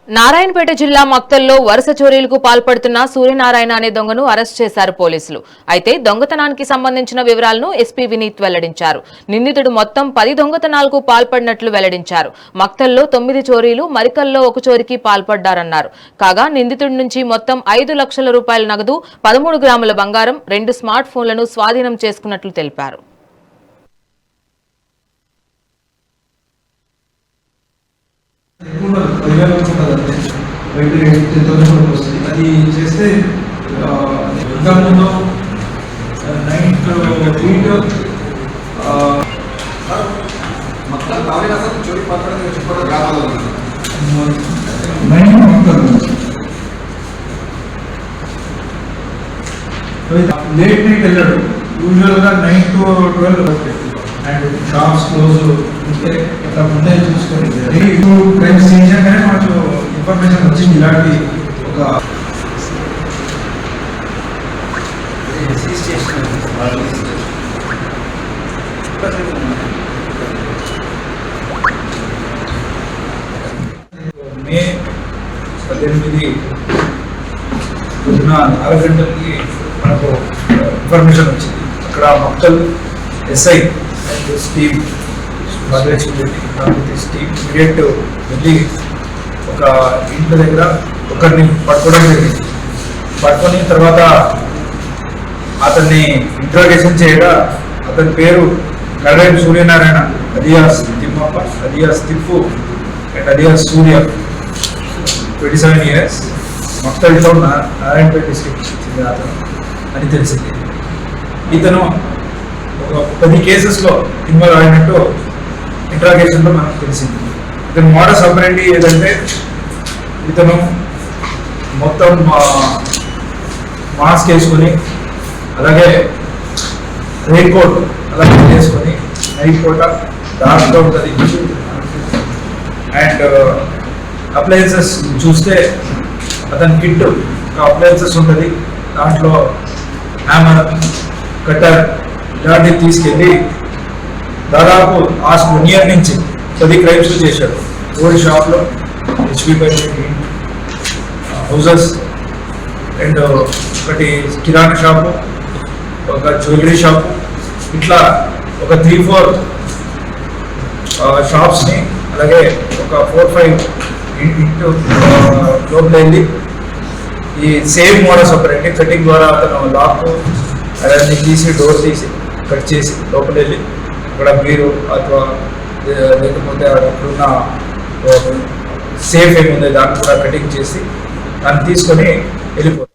నారాయణపేట జిల్లా మక్తల్లో వరుస చోరీలకు పాల్పడుతున్న సూర్యనారాయణ అనే దొంగను అరెస్ట్ చేశారు పోలీసులు. అయితే దొంగతనానికి సంబంధించిన వివరాలను ఎస్పీ వినీత్ వెల్లడించారు. నిందితుడు మొత్తం 10 దొంగతనాలకు పాల్పడినట్లు వెల్లడించారు. మక్తల్లో 9 చోరీలు, మరికల్లో 1 చోరీకి పాల్పడ్డారన్నారు. కాగా నిందితుడి నుంచి మొత్తం 5 లక్షల రూపాయల నగదు, 13 గ్రాముల బంగారం, 2 స్మార్ట్ ఫోన్లను స్వాధీనం చేసుకున్నట్లు తెలిపారు. అది చేస్తే ఇంకా ముందు నైట్ వీట్ మొత్తం చోరీ లేట్ నైట్ వెళ్ళాడు. యూజువల్గా 9 to 12 అండ్ షాప్స్ క్లోజ్ ఉంటే ఇట్లా ముందే చూసుకొని క్రైమ్ సీన్ చేయగానే మాకు ఇన్ఫర్మేషన్ వచ్చింది. ఇలాంటి ఒక మే 18 పొద్దున 4 గంటలకి మనకు ఇన్ఫర్మేషన్ వచ్చింది. అక్కడ మక్తల్ ఎస్ఐ అండ్ స్టీవ్ స్టీవ్ ఇమీడియట్ వెళ్ళి ఒక ఇంటి దగ్గర ఒకరిని పట్టుకోవడం జరిగింది. పట్టుకొని తర్వాత అతన్ని ఇంట్రాగేషన్ చేయగా అతని పేరు Karrem Suryanarayana, alias Timmappa, alias Tippu and alias Surya, 27 years, మక్తల్తో నారాయణపేట డిస్ట్రిక్ట్ చెందిన అతను అని తెలిసింది. ఇతను ఒక 10 కేసెస్లో ఇన్వాల్వ్ అయినట్టు ఇంట్రాగేషన్లో మనకు తెలిసింది. ఇతను మోడస్ ఆపరేండి ఏదంటే ఇతను మొత్తం మాస్క్ వేసుకొని, అలాగే రెయిన్ కోట్ అలాగే వేసుకొని, నైట్ పూట డార్క్గా ఉంటుంది అండ్ అప్లయన్సెస్ చూస్తే అతని కిట్ అప్లయన్సెస్ ఉంటుంది. దాంట్లో హ్యామర్, కట్టర్ ఇలాంటివి తీసుకెళ్ళి దాదాపు లాస్ట్ 1 year నుంచి 10 క్రైమ్స్ చేశాడు. గోల్డ్ షాప్లో, హెచ్పి హౌజెస్ అండ్ ఒకటి కిరాణా షాపు, ఒక జ్యువెలరీ షాపు, ఇట్లా ఒక 3-4 షాప్స్ని, అలాగే ఒక 4-5 ఇంటూ లోపల వెళ్ళి ఈ సేమ్ మోడస్ ఆపరేండి కటింగ్ ద్వారా అతను లాక్ అవన్నీ తీసి డోర్ తీసి కట్ చేసి లోపల వెళ్ళి అక్కడ బీరు అథవా లేకపోతే అక్కడున్న సేఫ్ ఏముంది దాన్ని కూడా కటింగ్ చేసి దాన్ని తీసుకొని వెళ్ళిపోతారు.